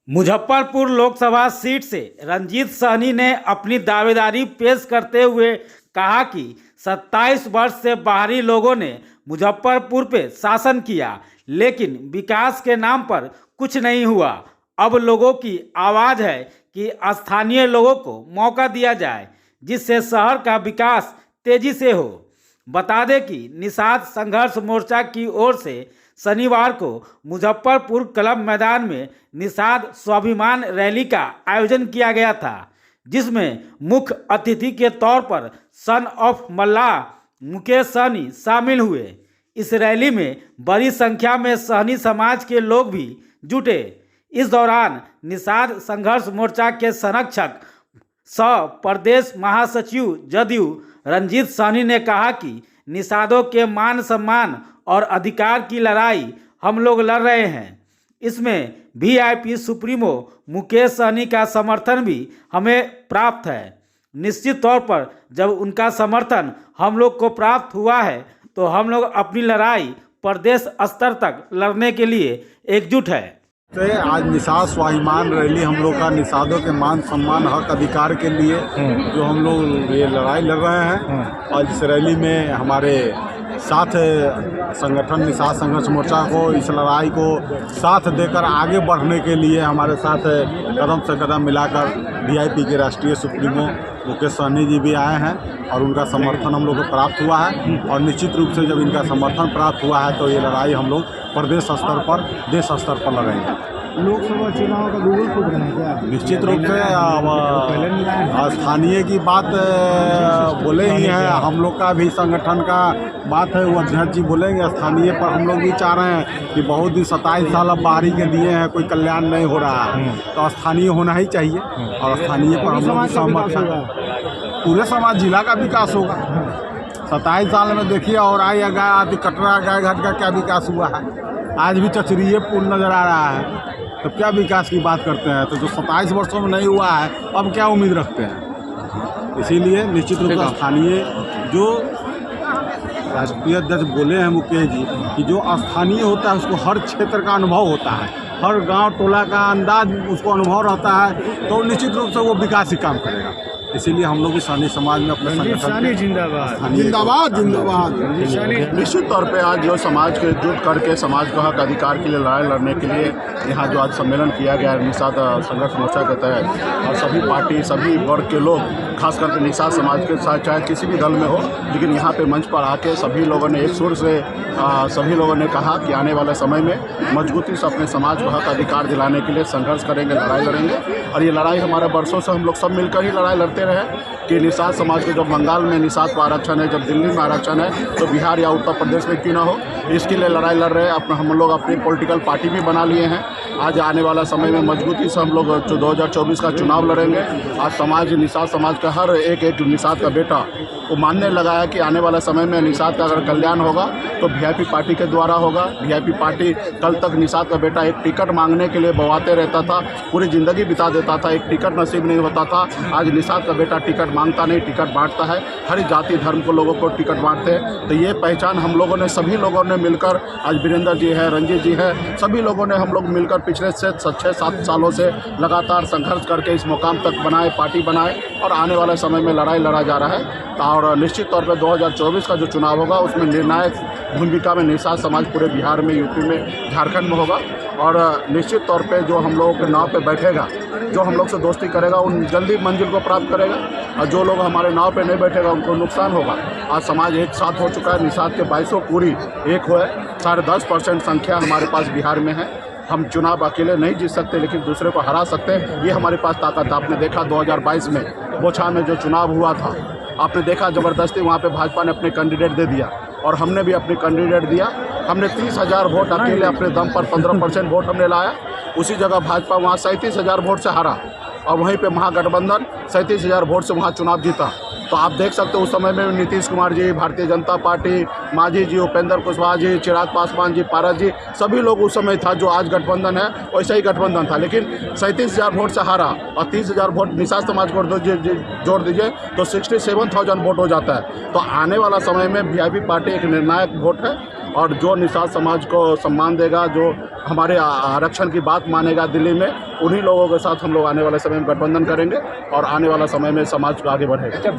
Muzaffarpur Lok Sabha seat से रंजीत सहनी ने अपनी दावेदारी पेश करते हुए कहा कि 27 वर्ष से बाहरी लोगों ने मुजफ्फरपुर पे शासन किया, लेकिन विकास के नाम पर कुछ नहीं हुआ। अब लोगों की आवाज़ है कि स्थानीय लोगों को मौका दिया जाए, जिससे शहर का विकास तेजी से हो। बता दें कि निषाद संघर्ष मोर्चा की ओर से शनिवार को मुजफ्फरपुर क्लब मैदान में निषाद स्वाभिमान रैली का आयोजन किया गया था, जिसमें मुख्य अतिथि के तौर पर सन ऑफ मल्लाह मुकेश सहनी शामिल हुए। इस रैली में बड़ी संख्या में सहनी समाज के लोग भी जुटे। इस दौरान निषाद संघर्ष मोर्चा के संरक्षक सह प्रदेश महासचिव जदयू रंजीत सहनी ने कहा कि निषादों के मान सम्मान और अधिकार की लड़ाई हम लोग लड़ रहे हैं। इसमें वीआईपी सुप्रीमो मुकेश सहनी का समर्थन भी हमें प्राप्त है। निश्चित तौर पर जब उनका समर्थन हम लोग को प्राप्त हुआ है तो हम लोग अपनी लड़ाई प्रदेश स्तर तक लड़ने के लिए एकजुट है। आज निषाद स्वाभिमान रैली हम लोग का निषादों के मान सम्मान हक अधिकार के लिए जो हम लोग ये लड़ाई लड़ रहे हैं, और इस रैली में हमारे साथ संगठन निषाद संघर्ष मोर्चा को इस लड़ाई को साथ देकर आगे बढ़ने के लिए हमारे साथ कदम से कदम मिलाकर वीआईपी के राष्ट्रीय सुप्रीमो मुकेश सहनी जी भी आए हैं और उनका समर्थन हम लोग को प्राप्त हुआ है। और निश्चित रूप से जब इनका समर्थन प्राप्त हुआ है तो ये लड़ाई हम लोग प्रदेश स्तर पर देश स्तर पर लड़ेंगे। लोकसभा चुनाव का गूगल खुद रहे क्या? निश्चित रूप से स्थानीय की बात बोले ही है, हम लोग का भी संगठन का बात है, वो अध्यक्ष जी बोलेंगे। स्थानीय पर हम लोग भी चाह रहे हैं कि बहुत दिन 27 साल अब बाहरी के दिए हैं, कोई कल्याण नहीं हो रहा है, तो स्थानीय होना ही चाहिए। और स्थानीय पर हम लोग सहमत हैं, पूरे समाज जिला का विकास होगा। 27 साल में देखिए और आदि कटरा गाय घाट का क्या विकास हुआ है, आज भी चचरीय पुल नज़र आ रहा है, तो क्या विकास की बात करते हैं। तो जो 27 वर्षों में नहीं हुआ है अब क्या उम्मीद रखते हैं। इसीलिए निश्चित रूप से स्थानीय जो राष्ट्रीय अध्यक्ष बोले हैं मुकेश जी कि जो स्थानीय होता है उसको हर क्षेत्र का अनुभव होता है, हर गांव टोला का अंदाज उसको अनुभव रहता है, तो निश्चित रूप से वो विकास ही काम करेगा। इसीलिए हम लोग इस स्थानीय समाज में अपने संगठन जिंदाबाद जिंदाबाद जिंदाबाद निश्चित तौर पे आज जो समाज के जुट करके समाज को हक अधिकार के लिए लड़ाई लड़ने के लिए यहाँ जो आज सम्मेलन किया गया है निषाद संघर्ष मोर्चा के तहत, और सभी पार्टी सभी वर्ग के लोग खास करके निषाद समाज के साथ चाहे किसी भी दल में हो, लेकिन यहाँ पे मंच पर आके सभी लोगों ने एक सुर से सभी लोगों ने कहा कि आने वाले समय में मजबूती से अपने समाज को हक अधिकार दिलाने के लिए संघर्ष करेंगे, लड़ाई लड़ेंगे। और ये लड़ाई हमारे वर्षों से हम लोग सब मिलकर ही लड़ाई लड़ते रहे कि निषाद समाज के जब बंगाल में निषाद को आरक्षण है, जब दिल्ली में आरक्षण है, तो बिहार या उत्तर प्रदेश में क्यों ना हो, इसके लिए लड़ाई लड़ रहे हैं। अपना हम लोग अपनी पॉलिटिकल पार्टी भी बना लिए हैं। आज आने वाला समय में मजबूती से हम लोग 2024 का चुनाव लड़ेंगे। आज समाज निषाद समाज का हर एक निषाद का बेटा वो मानने लगा है कि आने वाला समय में निषाद का अगर कल्याण होगा तो वीआईपी पार्टी के द्वारा होगा। वीआईपी पार्टी कल तक निषाद का बेटा एक टिकट मांगने के लिए बवाते रहता था, पूरी ज़िंदगी बिता देता था, एक टिकट नसीब नहीं होता था। आज निषाद का बेटा टिकट मांगता नहीं, टिकट बांटता है, हर जाति धर्म को लोगों को टिकट बांटते हैं। तो ये पहचान हम लोगों ने सभी लोगों ने मिलकर, आज वीरेंद्र जी है, रंजीत जी है, सभी लोगों ने हम लोग मिलकर पिछले 6-7 सालों से लगातार संघर्ष करके इस मुकाम तक बनाए, पार्टी बनाए, और आने वाले समय में लड़ाई लड़ा जा रहा है। और निश्चित तौर पर 2024 का जो चुनाव होगा उसमें निर्णायक भूमिका में निषाद समाज पूरे बिहार में, यूपी में, झारखंड में होगा। और निश्चित तौर पे जो हम लोगों के नाव पे बैठेगा, जो हम लोग से दोस्ती करेगा, उन जल्दी मंजिल को प्राप्त करेगा, और जो लोग हमारे नाव पे नहीं बैठेगा उनको नुकसान होगा। आज समाज एक साथ हो चुका है, निषाद के 22 पूरी एक हुए, 10.5% संख्या हमारे पास बिहार में है। हम चुनाव अकेले नहीं जीत सकते, लेकिन दूसरे को हरा सकते हैं, ये हमारे पास ताकत है। आपने देखा 2022 में बोछा में जो चुनाव हुआ था, आपने देखा ज़बरदस्ती वहाँ पे भाजपा ने अपने कैंडिडेट दे दिया, और हमने भी अपने कैंडिडेट दिया। हमने 30,000 वोट अकेले अपने दम पर 15% वोट हमने लाया। उसी जगह भाजपा वहाँ 37,000 वोट से हारा, और वहीं पे महागठबंधन 37,000 वोट से वहाँ चुनाव जीता। तो आप देख सकते हो उस समय में नीतीश कुमार जी, भारतीय जनता पार्टी, मांझी जी, उपेंद्र कुशवाहा जी, चिराग पासवान जी, पारस जी, सभी लोग उस समय था। जो आज गठबंधन है वैसा ही गठबंधन था, लेकिन 37,000 वोट से हारा और 30,000 वोट निषाद समाज को जोड़ दीजिए तो 67,000 वोट हो जाता है। तो आने वाला समय में वीआईपी पार्टी एक निर्णायक वोट है और जो निषाद समाज को सम्मान देगा, जो हमारे आरक्षण की बात मानेगा दिल्ली में, उन्हीं लोगों के साथ हम लोग आने वाले समय में गठबंधन करेंगे और आने वाला समय में समाज को आगे बढ़ेगा।